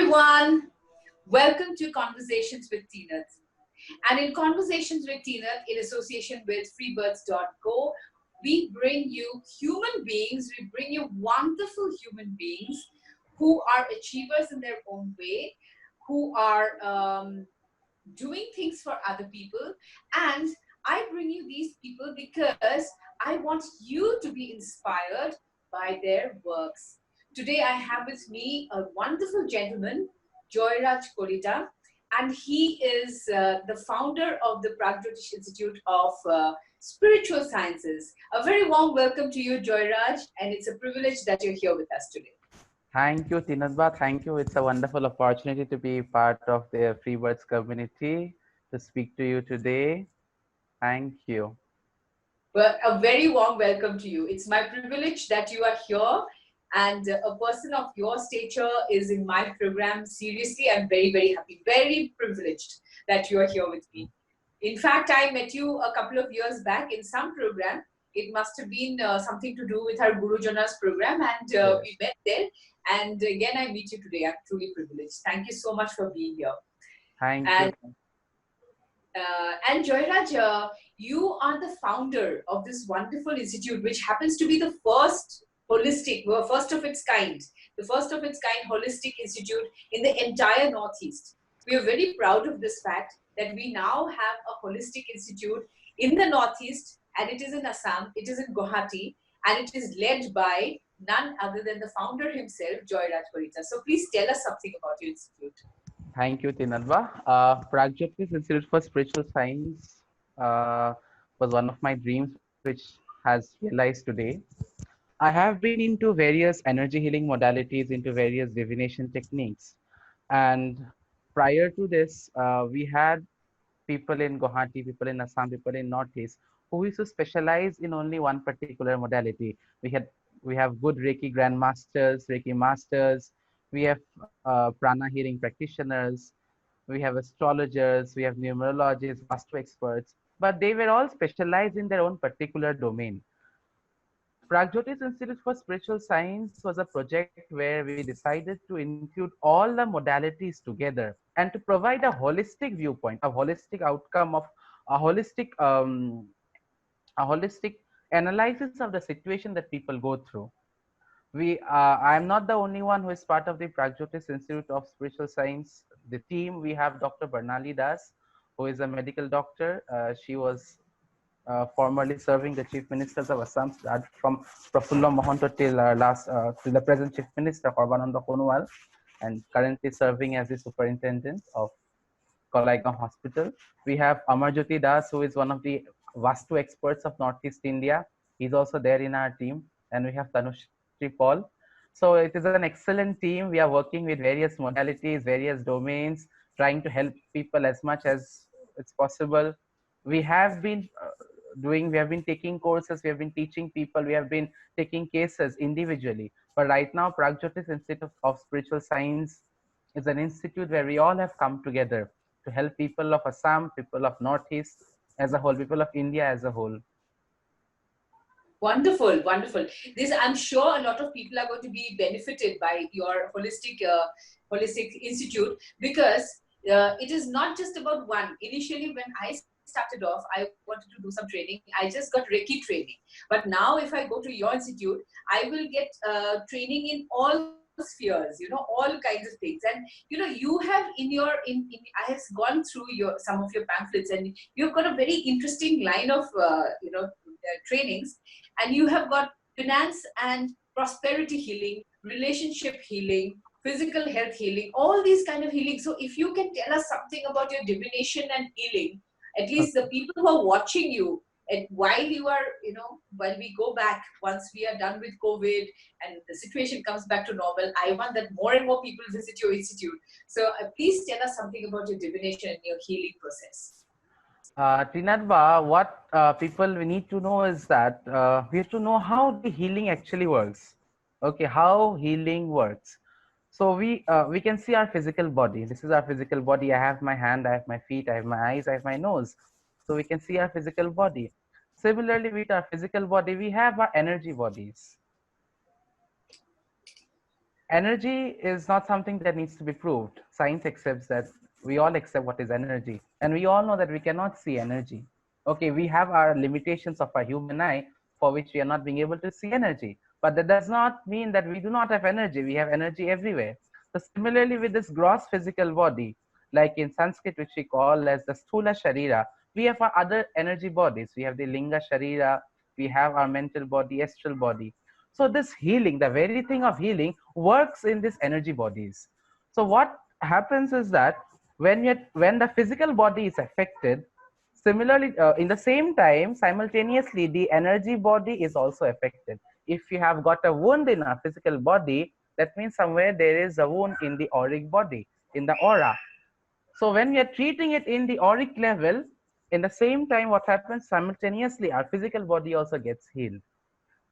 everyone. Welcome to Conversations with Tinat. And in Conversations with Tinat, in association with freebirds.co, we bring you human beings, we bring you wonderful human beings who are achievers in their own way, who are doing things for other people. And I bring you these people because I want you to be inspired by their works. Today I have with me a wonderful gentleman, Joyraj Kalita, and he is the founder of the Pragjyotish Institute of Spiritual Sciences. A very warm welcome to you, Joyraj, and it's a privilege that you're here with us today. Thank you, Tinat. Thank you. It's a wonderful opportunity to be part of the Freebirds community to speak to you today. Thank you. Well, a very warm welcome to you. It's my privilege that you are here, and a person of your stature is in my program. Seriously, I'm very, very happy, very privileged that you are here with me. In fact, I met you a couple of years back in some program. It must have been something to do with our Guru Jana's program, and Yes. we met there. And again, I meet you today. I'm truly privileged. Thank you so much for being here. Thank And you. And Joyraj, you are the founder of this wonderful institute, which happens to be the first holistic, first of its kind, the first of its kind holistic institute in the entire Northeast. We are very proud of this fact that we now have a holistic institute in the Northeast, and it is in Assam, it is in Guwahati, and it is led by none other than the founder himself, Joyraj Kalita. So please tell us something about your institute. Thank you, Tinadva. Pragjyotish Institute for Spiritual Science was one of my dreams, which has realized today. I have been into various energy healing modalities, into various divination techniques. And prior to this, we had people in Guwahati, people in Assam, people in Northeast who used to specialize in only one particular modality. We have good Reiki grandmasters, Reiki masters, we have prana healing practitioners, we have astrologers, we have numerologists, vastu experts, but they were all specialized in their own particular domain. Pragjyotish Institute for Spiritual Science was a project where we decided to include all the modalities together and to provide a holistic viewpoint, a holistic outcome of a holistic a holistic analysis of the situation that people go through. I am not the only one who is part of the Pragjyotish Institute of Spiritual Science. The team, we have Dr. Barnali Das, who is a medical doctor. She was formerly serving the Chief Ministers of Assam, from Prafulla Mohanto till the present Chief Minister, Sarbananda Sonowal, and currently serving as the Superintendent of Kolaigaon Hospital. We have Amarjyoti Das, who is one of the Vastu experts of Northeast India. He's also there in our team. And we have Tanushri Paul. So it is an excellent team. We are working with various modalities, various domains, trying to help people as much as it's possible. We have been we have been taking courses, we have been teaching people, we have been taking cases individually. But right now, Pragjyotish Institute of Spiritual Science is an institute where we all have come together to help people of Assam, people of Northeast as a whole, people of India as a whole. Wonderful, wonderful. This, I'm sure a lot of people are going to be benefited by your holistic institute, because it is not just about one. Initially, when I started off, I wanted to do some training. I just got Reiki training. But now if I go to your institute, I will get training in all spheres, all kinds of things. And you have I have gone through some of your pamphlets, and you've got a very interesting line of trainings, and you have got finance and prosperity healing, relationship healing, physical health healing, all these kind of healing. So if you can tell us something about your divination and healing, at least the people who are watching you, and while you are, while we go back, once we are done with COVID and the situation comes back to normal, I want that more and more people visit your institute. So please tell us something about your divination and your healing process. Trinadva, what people we need to know is that we have to know how the healing actually works. Okay, how healing works. So we can see our physical body. This is our physical body. I have my hand, I have my feet, I have my eyes, I have my nose. So we can see our physical body. Similarly, with our physical body, we have our energy bodies. energy is not something that needs to be proved. Science accepts that, we all accept what is energy. And we all know that we cannot see energy. Okay, we have our limitations of our human eye for which we are not being able to see energy. But that does not mean that we do not have energy. We have energy everywhere. So similarly with this gross physical body, like in Sanskrit, which we call as the Sthula Sharira, we have our other energy bodies. We have the Linga Sharira, we have our mental body, astral body. So this healing, the very thing of healing, works in these energy bodies. So what happens is that when the physical body is affected, similarly in the same time, simultaneously the energy body is also affected. If you have got a wound in a physical body, that means somewhere there is a wound in the auric body, in the aura. So when we are treating it in the auric level, in the same time, what happens simultaneously, our physical body also gets healed.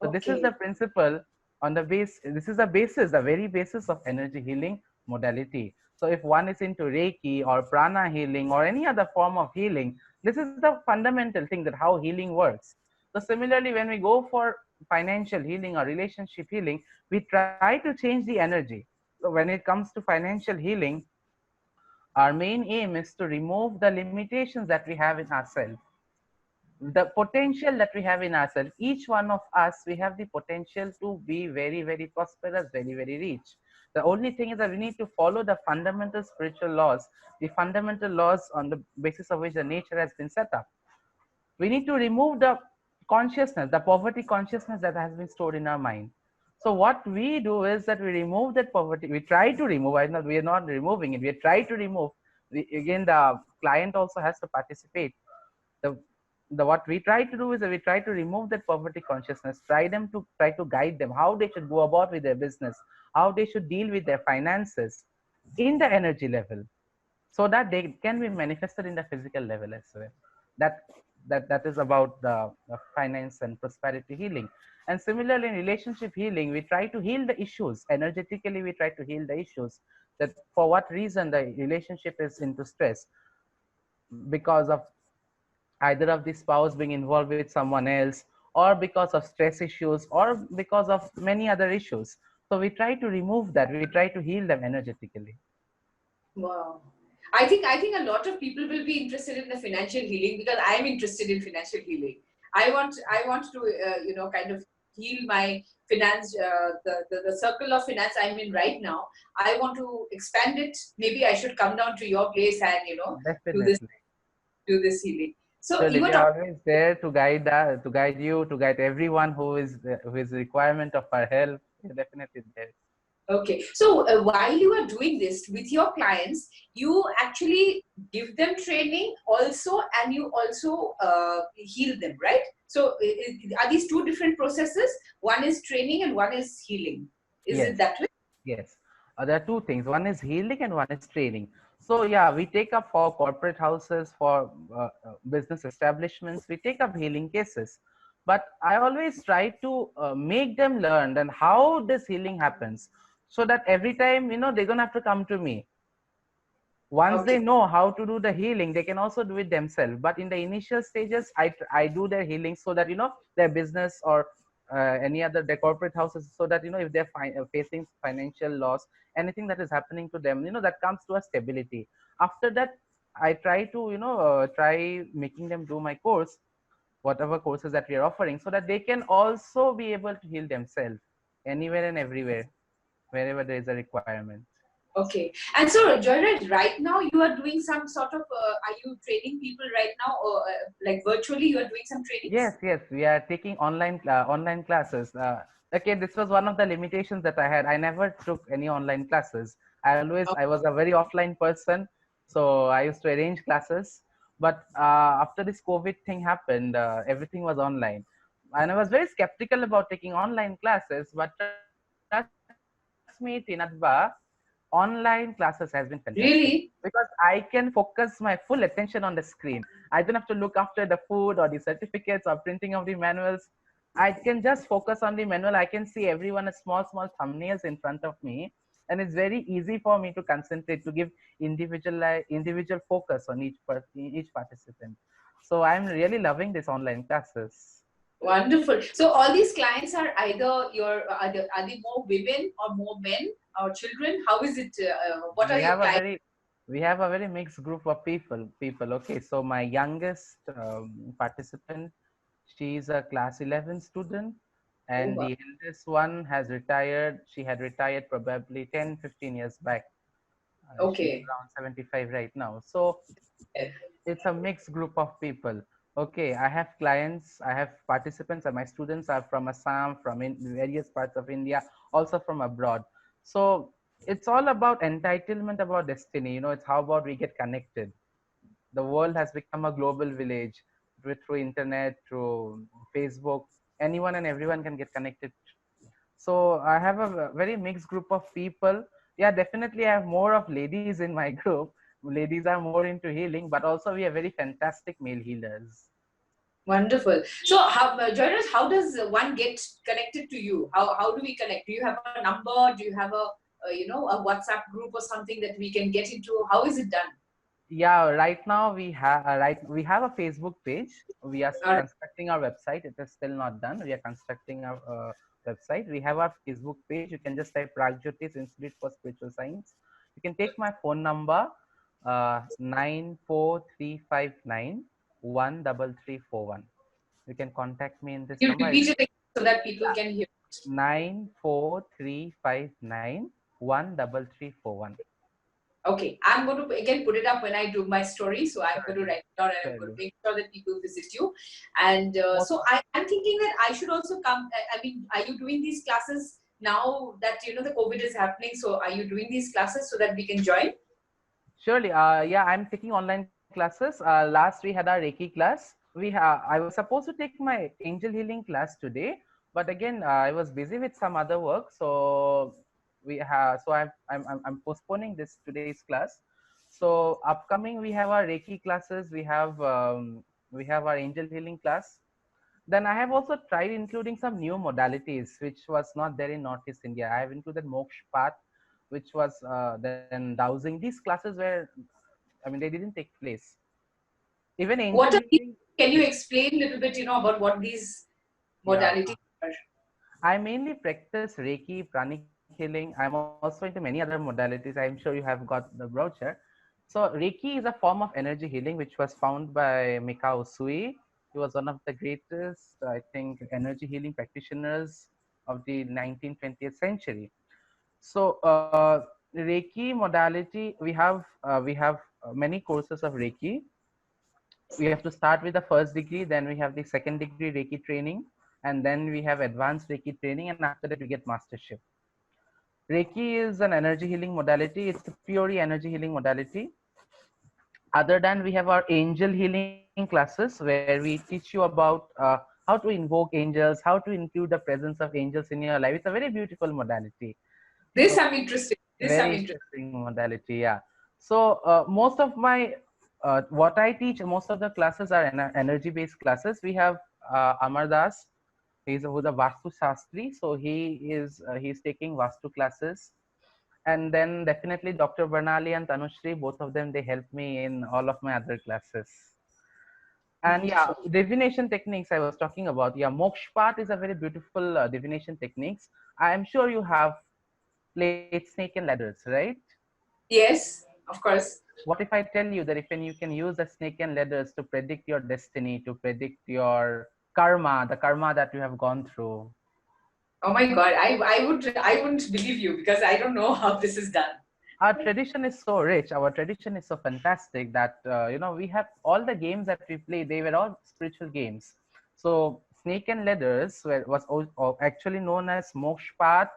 So this is the Okay. principle on the base. This is the basis, the very basis of energy healing modality. So if one is into Reiki or prana healing or any other form of healing, this is the fundamental thing, that how healing works. So similarly, when we go for financial healing or relationship healing, we try to change the energy. So when it comes to financial healing, our main aim is to remove the limitations that we have in ourselves, the potential that we have in ourselves. Each one of us, we have the potential to be very, very prosperous, very, very rich. The only thing is that we need to follow the fundamental spiritual laws, the fundamental laws on the basis of which the nature has been set up. We need to remove the consciousness, the poverty consciousness that has been stored in our mind. So what we do is that we remove that poverty. We try to remove. We are not removing it. We try to remove. Again, the client also has to participate. The what we try to do is that we try to remove that poverty consciousness. Try to guide them how they should go about with their business, how they should deal with their finances in the energy level, so that they can be manifested in the physical level as well. That that is about the finance and prosperity healing. And similarly in relationship healing, we try to heal the issues energetically. We try to heal the issues, that for what reason the relationship is into stress, because of either of the spouse being involved with someone else, or because of stress issues, or because of many other issues. So we try to remove that. We try to heal them energetically. Wow. I think a lot of people will be interested in the financial healing because I am interested in financial healing. I want to kind of heal my finance, the circle of finance I'm in right now. I want to expand it. Maybe I should come down to your place and do this Definitely. do this healing. So Surely you were we talking. are always there to to guide you, to guide everyone who is requirement of our help. We're definitely there. Okay. So while you are doing this with your clients, you actually give them training also, and you also heal them, right? So are these two different processes? One is training and one is healing. Is it Yes. that way? Yes, there are two things. One is healing and one is training. So yeah, we take up for corporate houses, for business establishments, we take up healing cases. But I always try to make them learn and how this healing happens, so that every time they don't have to come to me. Once they Okay. know how to do the healing, they can also do it themselves. But in the initial stages, I do their healing, so that their business or any other their corporate houses, so that if they're facing financial loss, anything that is happening to them, that comes to a stability. After that, I try to try making them do my course, whatever courses that we are offering, so that they can also be able to heal themselves anywhere and everywhere, wherever there is a requirement. Okay. And so, Joyraj, right now you are doing some sort of, are you training people right now, or like virtually you are doing some Yes, trainings? yes, we are taking online classes. Okay, this was one of the limitations that I had. I never took any online classes. I was a very offline person, so I used to arrange classes. But after this COVID thing happened, everything was online, and I was very skeptical about taking online classes. But trust me, Tinatba, online classes has been fantastic, because I Really? can focus my full attention on the screen. I don't have to look after the food or the certificates or printing of the manuals. I can just focus on the manual. I can see everyone a small thumbnails in front of me, and it's very easy for me to concentrate, to give individual focus on each participant. So I'm really loving this online classes. Wonderful. So all these clients are either are they more women or more men? our children? How is it? What are we your have a clients? very we have a very mixed group of people. Okay, so my youngest participant, she is a class 11 student, Oh, and wow. the eldest one has retired. She had retired probably 10-15 years back. She's Okay. around 75 right now. So it's a mixed group of people. Okay, I have clients, I have participants, and my students are from Assam, from various parts of India, also from abroad. So it's all about entitlement, about destiny. It's how about we get connected. The world has become a global village through internet, through Facebook. Anyone and everyone can get connected. So I have a very mixed group of people. Yeah, definitely I have more of ladies in my group. Ladies are more into healing, but also we have very fantastic male healers. Wonderful. So, Joyraj, how does one get connected to you? How do we connect? Do you have a number? Do you have a WhatsApp group or something that we can get into? How is it done? Yeah, right now we have a Facebook page. We are All right. constructing our website. It is still not done. We are constructing our website. We have our Facebook page. You can just type Pragjyotish Institute for Spiritual Science. You can take my phone number, 94359 13341. You can contact me in this You number. repeat it again so that people can hear it. 94359 13341. Okay, I'm going to again put it up when I do my story. So I'm going to Surely, write it down and I'm going to surely. make sure that people visit you. And Most so I'm thinking that I should also come. I mean, are you doing these classes now that the COVID is happening? So are you doing these classes so that we can join? Surely, yeah, I'm taking online classes. Last we had our Reiki class. I was supposed to take my angel healing class today, but again, I was busy with some other work, so I'm postponing this today's class. So upcoming, we have our Reiki classes. We have our angel healing class. Then I have also tried including some new modalities, which was not there in Northeast India. I have included Mosh Path, which was then dowsing. These classes were, I mean, they didn't take place. Even angel What are these? healing, Can you explain a little bit, about what these yeah. modalities are? I mainly practice Reiki, pranic healing. I'm also into many other modalities. I'm sure you have got the brochure. So Reiki is a form of energy healing, which was found by Mikao Usui. He was one of the greatest, I think, energy healing practitioners of the 19th, 20th century. So Reiki modality, we have many courses of Reiki. We have to start with the first degree, then we have the second degree Reiki training, and then we have advanced Reiki training, and after that we get mastership. Reiki is an energy healing modality. It's a purely energy healing modality. Other than, we have our angel healing classes where we teach you about how to invoke angels, how to include the presence of angels in your life. It's a very beautiful modality. This So I'm interested. This I'm very interested. interesting modality, yeah. So most of my what I teach, most of the classes are energy based classes. We have Amar Das. Who's a Vastu Shastri, so he's taking Vastu classes. And then definitely Dr. Bernali and Tanushri, both of them, they help me in all of my other classes. And yeah, Wonderful. divination techniques I was talking about. Yeah, Mosh Path is a very beautiful divination techniques. I am sure you have played Snake and Ladders, right? Yes, of course. What if I tell you that if you can use the snake and ladders to predict your destiny, to predict your karma, the karma that you have gone through? Oh my God, I wouldn't believe you because I don't know how this is done. Our tradition is so rich, our tradition is so fantastic that we have all the games that we play, they were all spiritual games. So snake and ladders actually known as Mosh Path,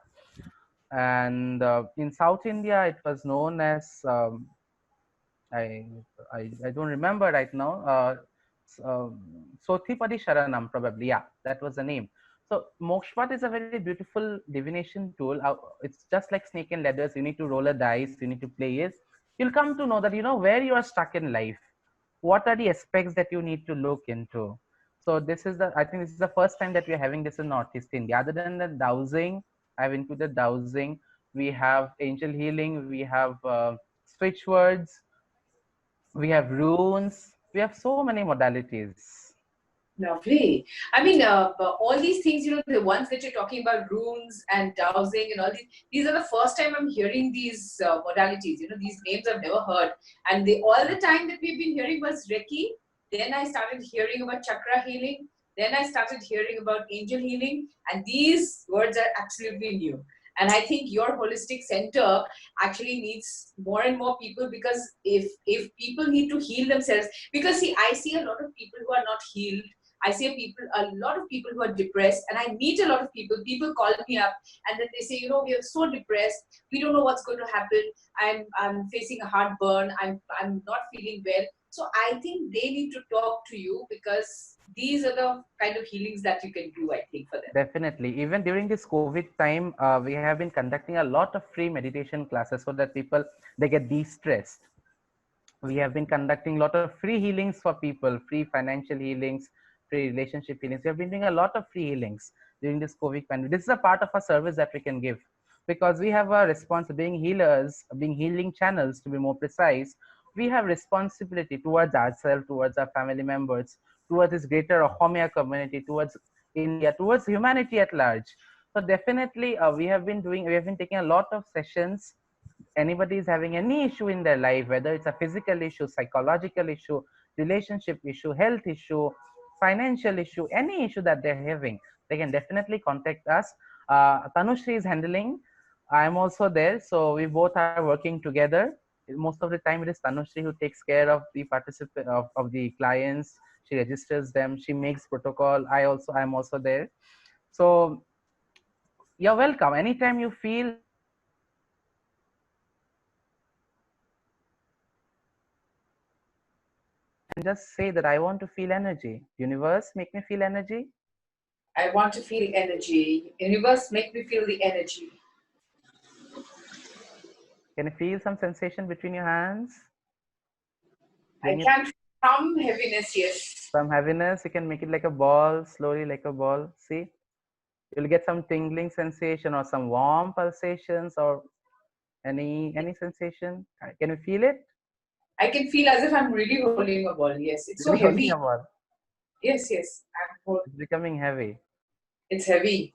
and in South India it was known as I, I don't remember right now. Sothipadi Sharanam, probably. Yeah, that was the name. So Mokshpat is a very beautiful divination tool. It's just like snake and ladders. You need to roll a dice. You need to play it. You'll come to know that where you are stuck in life. What are the aspects that you need to look into? So I think this is the first time that we are having this in Northeast India. Other than the dowsing, I've included dowsing. We have angel healing. We have switch words, we have runes, we have so many modalities. Lovely. I mean, all these things, the ones that you're talking about, runes and dowsing and all these are the first time I'm hearing these modalities. These names I've never heard. And all the time that we've been hearing was Reiki. Then I started hearing about chakra healing. Then I started hearing about angel healing. And these words are absolutely new. And I think your holistic center actually needs more and more people, because if people need to heal themselves, because see, I see a lot of people who are not healed. I see a lot of people who are depressed, and I meet a lot of people. People call me up, and then they say, we are so depressed. We don't know what's going to happen. I'm facing a heartburn. I'm not feeling well. So I think they need to talk to you, because these are the kind of healings that you can do, I think, for them. Definitely. Even during this COVID time, we have been conducting a lot of free meditation classes so that people, they get de-stressed. We have been conducting a lot of free healings for people, free financial healings, free relationship healings. We have been doing a lot of free healings during this COVID pandemic. This is a part of a service that we can give, because we have a response being healers, being healing channels to be more precise. We have responsibility towards ourselves, towards our family members, towards this greater Ahomya community, towards India, towards humanity at large. So definitely, we have been taking a lot of sessions. Anybody is having any issue in their life, whether it's a physical issue, psychological issue, relationship issue, health issue, financial issue, any issue that they're having, they can definitely contact us. Tanushri is handling. I'm also there, so we both are working together. Most of the time, it is Tanushri who takes care of the participant of the clients. She registers them. She makes protocol. I'm also there. So you're welcome. Anytime you feel that you want to feel energy, and just say that I want to feel energy. Universe, make me feel energy. I want to feel energy. Universe, make me feel the energy. Can you feel some sensation between your hands? I Bring it can feel some heaviness, yes. some heaviness. You can make it like a ball, slowly like a ball. See, you'll get some tingling sensation or some warm pulsations or any sensation. Can you feel it? I can feel as if I'm really holding a ball. Yes, it's so Really holding heavy. a ball. Yes, yes. It's becoming heavy. It's heavy.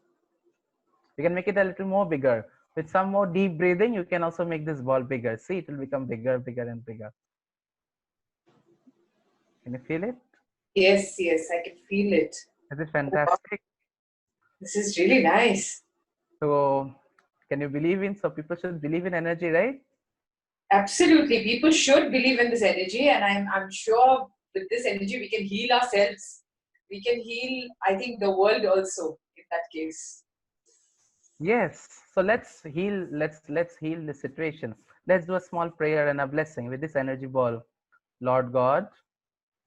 You can make it a little more bigger. With some more deep breathing, you can also make this ball bigger. See, it will become bigger, bigger, and bigger. Can you feel it? Yes, yes, I can feel it. Is it Oh, wow. fantastic? This is really nice. So, can you believe in? So, people should believe in energy, right? Absolutely. People should believe in this energy, and I'm sure with this energy we can heal ourselves. We can heal, I think, the world also in that case. Yes. So let's heal. Let's heal the situation. Let's do a small prayer and a blessing with this energy ball. Lord God,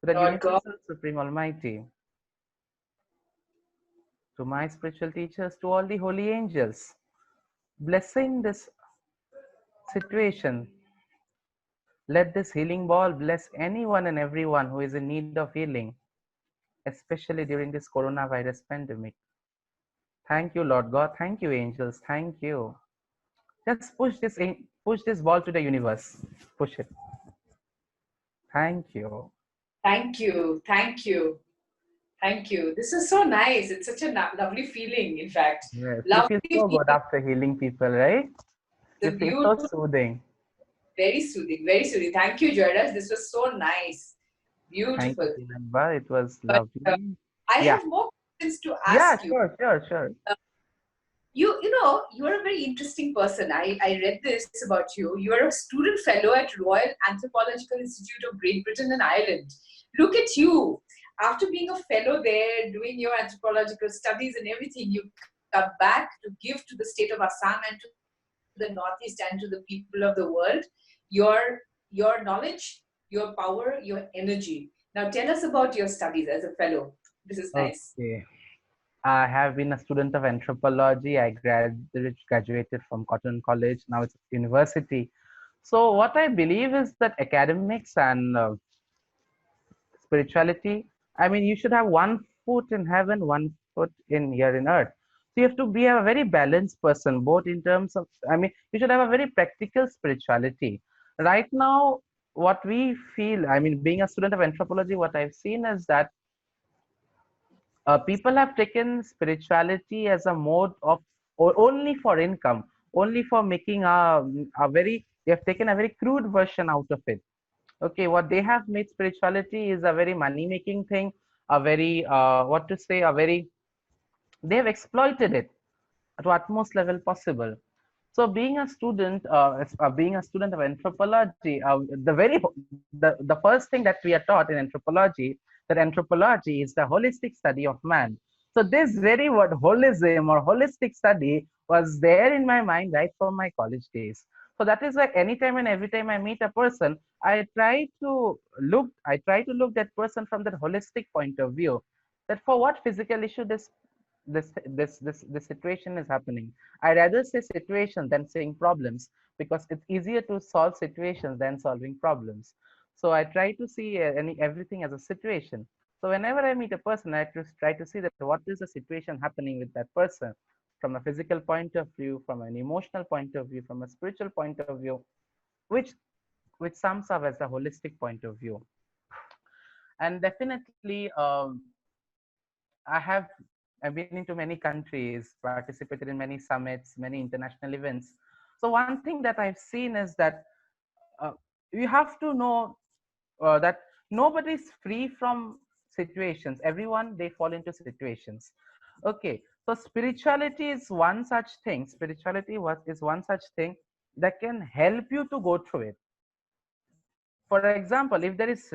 to the Lord God, universal supreme almighty, to my spiritual teachers, to all the holy angels, blessing this situation. Let this healing ball bless anyone and everyone who is in need of healing, especially during this coronavirus pandemic. Thank you, Lord God. Thank you, angels. Thank you. Just push this ball to the universe. Push it. Thank you. thank you. Thank you. Thank you. This is so nice. It's such a lovely feeling, in fact. Yes, you Lovely feel so good feeling. after healing people, right? You The feel so beautiful, soothing. very soothing, very soothing. Thank you, Joyraj. This was so nice. Thank you, Beautiful. Tinat. It was But lovely. I Yeah, have more questions to yeah, ask you. sure. Uh, you're a very interesting person. I read this about you. You're a student fellow at Royal Anthropological Institute of Great Britain and Ireland. Look at you. After being a fellow there, doing your anthropological studies and everything, you come back to give to the state of Assam and to the Northeast and to the people of the world your knowledge, your power, your energy. Now tell us about your studies as a fellow. This is nice. Okay. I have been a student of anthropology. I graduated from Cotton College. Now it's a university. So what I believe is that academics and spirituality, I mean, you should have one foot in heaven, one foot in here in earth. So you have to be a very balanced person, both in terms of, I mean, you should have a very practical spirituality. Right now, what we feel, I mean, being a student of anthropology, what I've seen is that People have taken spirituality as a mode of, or only for income, only for making a very, they have taken a very crude version out of it. Okay, what they have made spirituality is a very money making thing, a very, what to say, a very, they have exploited it to utmost level possible. So being a student of anthropology, the first thing that we are taught in anthropology, that anthropology is the holistic study of man. So this very word holism or holistic study was there in my mind right from my college days. So that is why anytime and every time I meet a person, I try to look that person from that holistic point of view. That for what physical issue this situation is happening. I rather say situation than saying problems, because it's easier to solve situations than solving problems. So I try to see everything as a situation. So whenever I meet a person, I just try to see that what is the situation happening with that person, from a physical point of view, from an emotional point of view, from a spiritual point of view, which which sums up as a holistic point of view. And definitely, I have I've been into many countries, participated in many summits, many international events. So one thing that I've seen is that uh, you have to know that nobody is free from situations. Everyone, they fall into situations. Okay, so spirituality is one such thing. Is one such thing that can help you to go through it. For example, if there is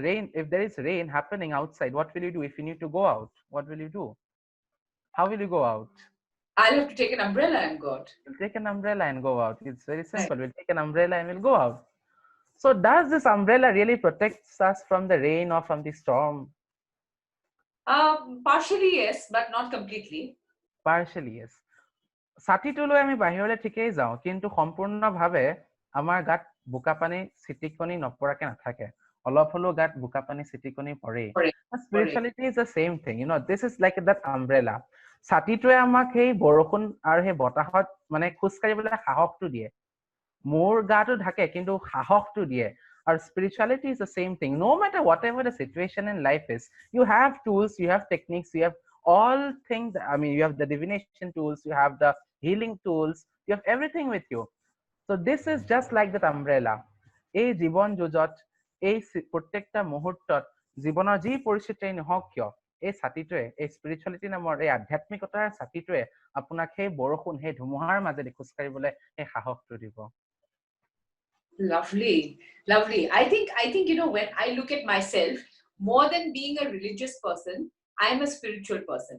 rain happening outside, what will you do if you need to go out? What will you do? How will you go out? I'll have to take an umbrella and go out. We'll take an umbrella and go out. It's very simple. We'll take an umbrella and we'll go out. So does this umbrella really protects us from the rain or from the storm? Partially yes, but not completely. Partially, yes. ছাতিটো লৈ আমি বাহিৰলৈ ঠিকেই যাওঁ, কিন্তু সম্পূৰ্ণভাৱে আমাৰ গাত বোকা পানী ছিটিকনি নপৰাকে নাথাকে। অলপ হলেও গাত বোকা পানী ছিটিকনি পৰেই। Correct. Spirituality is the same thing, this is like that umbrella. ছাতিটোৱে আমাক সেই বৰষুণ আৰু সেই বতাহত মানে খোজ কাঢ়িবলৈ সাহসটো দিয়ে। মোৰ গাটো ঢাকে কিন্তু সাহসটো দিয়ে। Our spirituality is the same thing. No matter whatever the situation in life is, you have tools, you have techniques, you have all things. I mean, you have the divination tools, you have the healing tools, you have everything with you. So this is just like that umbrella. এই জীৱন যুঁজত, এই প্ৰত্যেকটা মুহূৰ্তত, জীৱনৰ যি পৰিস্থিতি নহওক কিয়, এই ছাতিটোৱে, এই স্পিৰিচুৱেলিটি নামৰ এই আধ্যাত্মিকতাৰ ছাতিটোৱে আপোনাক সেই বৰষুণ, সেই ধুমুহাৰ মাজেদি খোজ কাঢ়িবলৈ সেই সাহসটো দিব। Lovely, lovely. I think when I look at myself, more than being a religious person, I'm a spiritual person.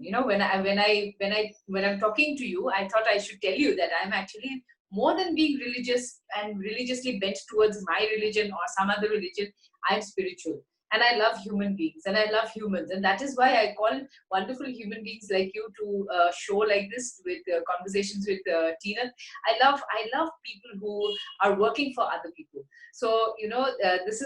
When I'm talking to you, I thought I should tell you that I'm actually more than being religious and religiously bent towards my religion or some other religion. I'm spiritual. And I love human beings and I love humans. And that is why I call wonderful human beings like you to show like this with conversations with Tinat. I love people who are working for other people. So this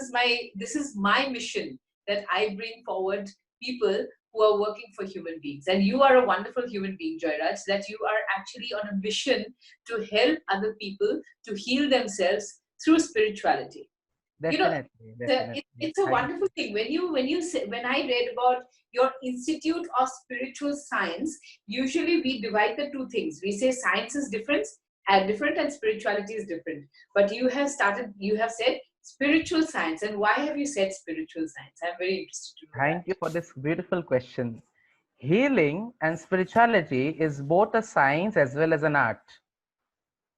is my mission, that I bring forward people who are working for human beings. And you are a wonderful human being, Joyraj, that you are actually on a mission to help other people to heal themselves through spirituality. Definitely, definitely. It's a wonderful thing when I read about your Institute of Spiritual Science. Usually we divide the two things. We say science is different and spirituality is different, but you have said spiritual science. And why have you said spiritual science? I'm very interested to know Thank you for this beautiful question. Healing and spirituality is both a science as well as an art.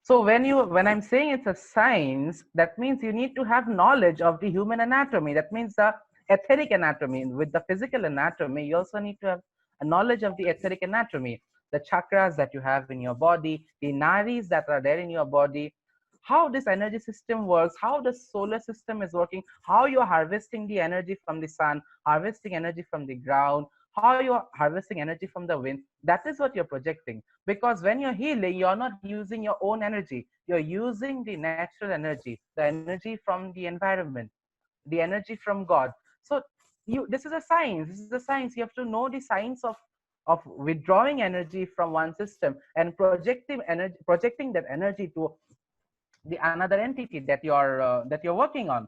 So when I'm saying it's a science, that means you need to have knowledge of the human anatomy. That means the etheric anatomy. With the physical anatomy, you also need to have a knowledge of the etheric anatomy, the chakras that you have in your body, the nadis that are there in your body, how this energy system works, how the solar system is working, how you're harvesting the energy from the sun, harvesting energy from the ground, how you're harvesting energy from the wind. That is what you're projecting. Because when you're healing, you're not using your own energy. You're using the natural energy, the energy from the environment, the energy from God. So this is a science. This is a science. You have to know the science of withdrawing energy from one system and projecting that energy to the another entity that you're working on.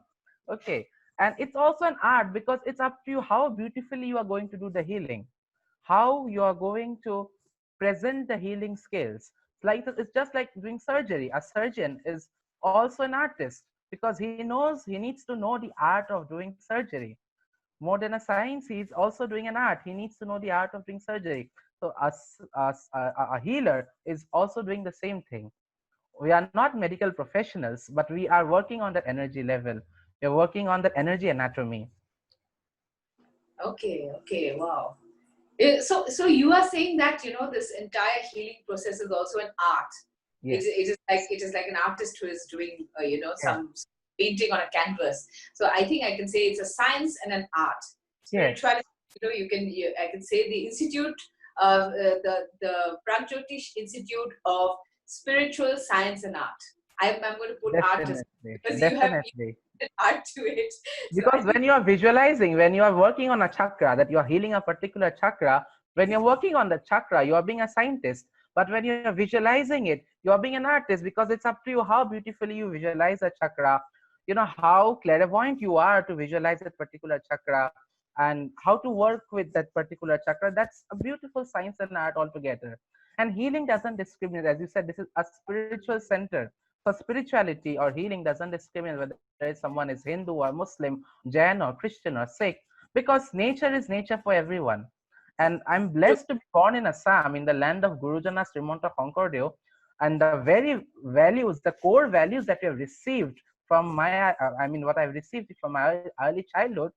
Okay, and it's also an art, because it's up to you how beautifully you are going to do the healing, how you are going to present the healing skills. It's just like doing surgery. A surgeon is also an artist because he needs to know the art of doing surgery. More than a science, he's also doing an art. He needs to know the art of doing surgery. So a healer is also doing the same thing. We are not medical professionals, but we are working on the energy level. We're working on the energy anatomy. Okay, okay, wow. So you are saying that this entire healing process is also an art. Yes. It is like an artist who is doing Yeah. some painting on a canvas. So I think I can say it's a science and an art. Yes. Spirituality, I can say the institute, the Pragjyotish Institute of Spiritual Science and Art. I'm going to put art as, Definitely. because you Definitely. added art to it. So I Because think when you are visualizing, when you are working on a chakra, that you are healing a particular chakra, when you're working on the chakra, you are being a scientist. But when you're visualizing it, you are being an artist, because it's up to you how beautifully you visualize a chakra, how clairvoyant you are to visualize that particular chakra, and how to work with that particular chakra. That's a beautiful science and art altogether. And healing doesn't discriminate. As you said, this is a spiritual center. So spirituality or healing doesn't discriminate whether someone is Hindu or Muslim, Jain or Christian or Sikh, because nature is nature for everyone. And I'm blessed to be born in Assam, in the land of Gurujanas Remonta Concordio, and the very values, the core values that we have received from what I've received from my early childhood,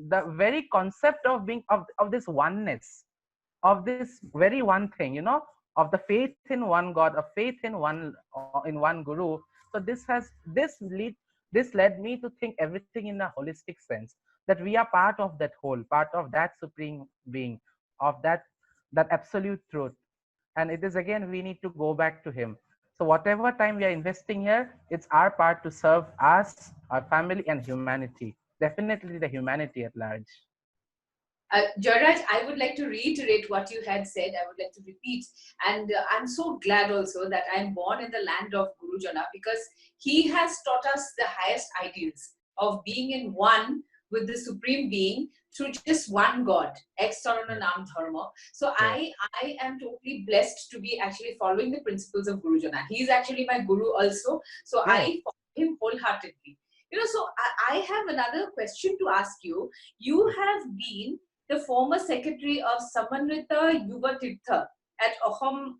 the very concept of being of this oneness, of this very one thing, of the faith in one God, of faith in one Guru. So this led me to think everything in a holistic sense, that we are part of that whole, part of that supreme being, of that absolute truth. And it is, again, we need to go back to him. So whatever time we are investing here, it's our part to serve us, our family, and humanity, definitely the humanity at large. Joyraj, I would like to reiterate what you had said. I would like to repeat. And I'm so glad also that I'm born in the land of Guru Jana, because he has taught us the highest ideals of being in one with the Supreme Being through just one God, ex Sarana Yes. Nam Dharma. So Yes. I am totally blessed to be actually following the principles of Guru Jana. He's actually my Guru also. So Yes. I follow him wholeheartedly. So I have another question to ask you. You have been the former secretary of Samanwita Yuva Tirtha at Asom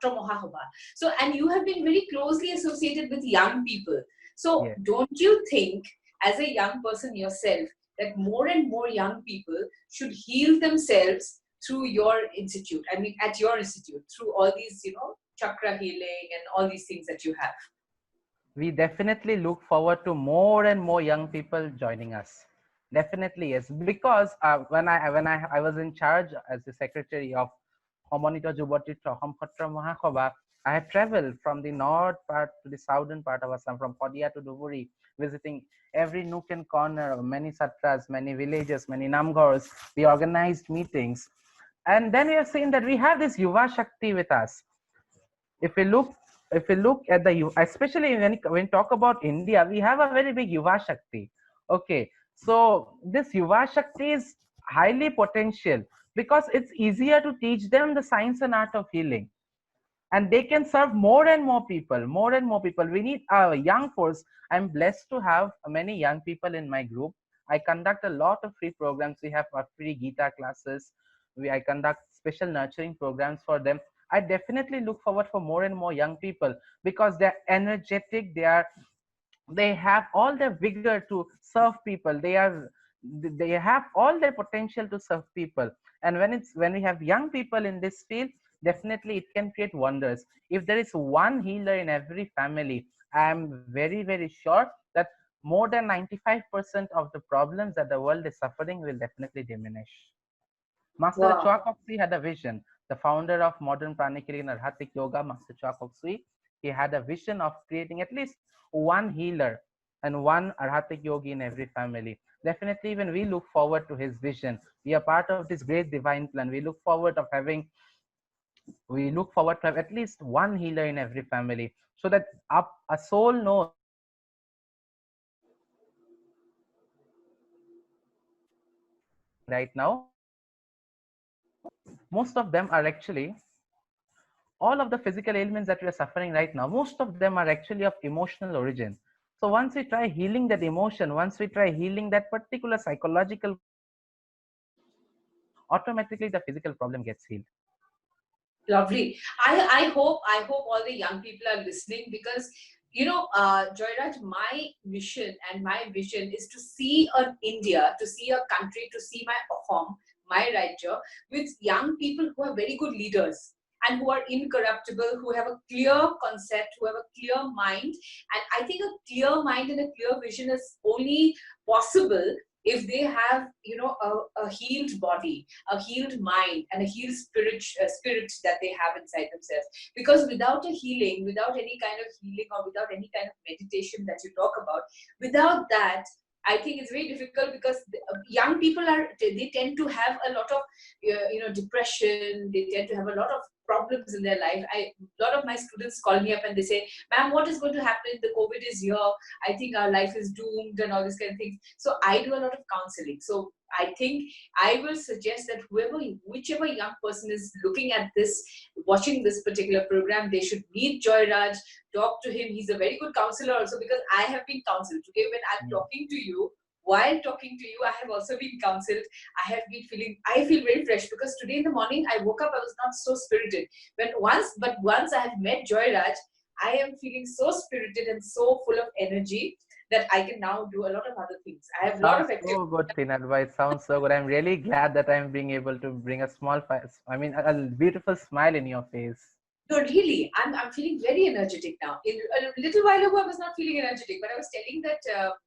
Mahasabha. So, and you have been very closely associated with young people. So, Yes. don't you think, as a young person yourself, that more and more young people should heal themselves through your institute? I mean, at your institute, through all these, chakra healing and all these things that you have. We definitely look forward to more and more young people joining us. Definitely, yes. Because when I was in charge as the secretary of Homonito Jubati Toham Khatra Mahasabha, I have traveled from the north part to the southern part of Assam, from Kodia to Dhuburi, visiting every nook and corner of many satras, many villages, many namgors. We organized meetings. And then we have seen that we have this Yuva Shakti with us. If we look at especially when we talk about India, we have a very big Yuva Shakti. Okay, so this Yuva Shakti is highly potential, because it's easier to teach them the science and art of healing, and they can serve more and more people. We need a young force. I'm blessed to have many young people in my group. I conduct a lot of free programs. We have free Gita classes. I conduct special nurturing programs for them. I definitely look forward for more and more young people, because they're energetic. They have all their vigor to serve people. They have all their potential to serve people. And when we have young people in this field, definitely it can create wonders. If there is one healer in every family, I am very, very sure that more than 95% of the problems that the world is suffering will definitely diminish. Master Wow. Chua Kok Sui had a vision. The founder of modern pranic and Arhatic yoga, Master Chua Kok Sui, he had a vision of creating at least one healer and one Arhatic yogi in every family. Definitely, when we look forward to his vision, we are part of this great divine plan. We look forward to have at least one healer in every family, so that a soul knows that there is someone right now. most of them are actually, all of the physical ailments that we are suffering right now, most of them are actually of emotional origin. So once we try healing that emotion, once we try healing that particular psychological condition, automatically the physical problem gets healed. Lovely. I hope all the young people are listening, because Joyraj, my mission and my vision is to see an India, to see a country, to see my Asom, my Rajya, with young people who are very good leaders and who are incorruptible, who have a clear concept, who have a clear mind. And I think a clear mind and a clear vision is only possible if they have, a healed body, a healed mind, and a healed spirit that they have inside themselves. Because without a healing, without any kind of healing, or without any kind of meditation that you talk about, without that, I think it's very difficult, because young people they tend to have a lot of depression. They tend to have a lot of problems in their life. A lot of my students call me up and they say, "Ma'am, what is going to happen? The COVID is here. I think our life is doomed," and all these kind of things. So I do a lot of counseling. So I think I will suggest that whichever young person is looking at this, watching this particular program, they should meet Joyraj, talk to him. He's a very good counselor also, because I have been counseled. Today, when I'm talking to you, while talking to you, I have also been counseled. I feel very fresh, because today in the morning I woke up, I was not so spirited. But once I have met Joyraj, I am feeling so spirited and so full of energy that I can now do a lot of other things. I have a lot Sounds of activities. so good, Tinat. It sounds so good. I'm really glad that I'm being able to bring a small, a beautiful smile in your face. No, really, I'm feeling very energetic now. A little while ago, I was not feeling energetic, but I was telling that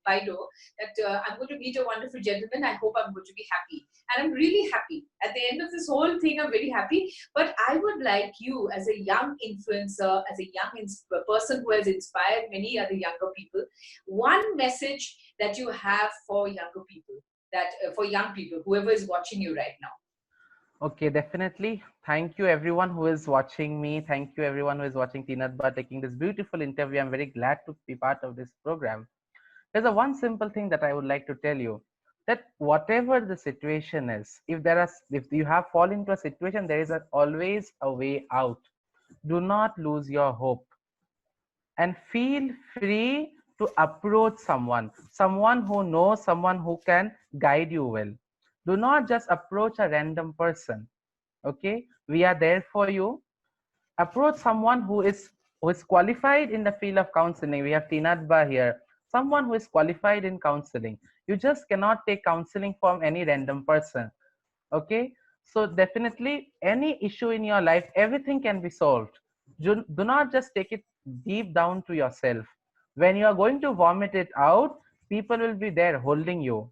Bido that I'm going to meet a wonderful gentleman. I hope I'm going to be happy. And I'm really happy. At the end of this whole thing, I'm very happy. But I would like you, as a young influencer, as a young person who has inspired many other younger people, one message that you have for younger people, for young people, whoever is watching you right now. Okay, definitely. Thank you everyone who is watching me. Thank you everyone who is watching Tinatba taking this beautiful interview. I'm very glad to be part of this program. There's a one simple thing that I would like to tell you, that whatever the situation is, if you have fallen into a situation, there is always a way out. Do not lose your hope, and feel free to approach someone who knows, someone who can guide you well. Do not just approach a random person. Okay, we are there for you. Approach someone who is qualified in the field of counseling. We have Tinatba here, someone who is qualified in counseling. You just cannot take counseling from any random person. Okay, so definitely any issue in your life, everything can be solved. Do not just take it deep down to yourself. When you are going to vomit it out, people will be there holding you.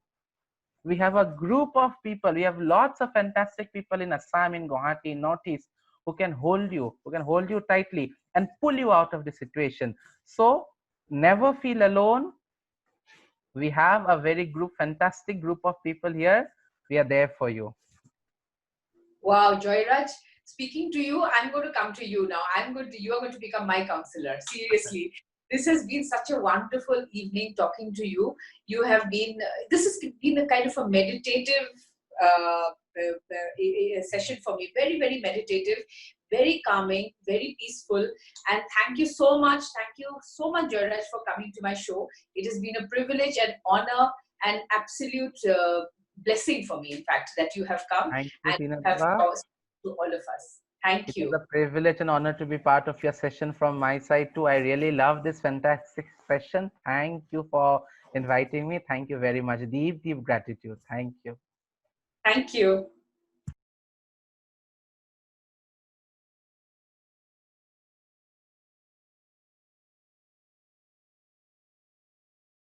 We have a group of people, we have lots of fantastic people in Assam, in Guwahati, Northeast, who can hold you tightly and pull you out of the situation. So never feel alone. We have a fantastic group of people here. We are there for you. Wow, Joyraj, speaking to you, I'm going to come to you now. You are going to become my counselor. Seriously. This has been such a wonderful evening talking to you. This has been a kind of a meditative session for me. Very, very meditative, very calming, very peaceful. And thank you so much. Thank you so much, Joyraj, for coming to my show. It has been a privilege and honor and absolute blessing for me, in fact, that you have come Thank you, and have Tinatba. talked to all of us. It Thank was you. a privilege and honor to be part of your session from my side too. I really love this fantastic session. Thank you for inviting me. Thank you very much. Deep, deep gratitude. Thank you. Thank you.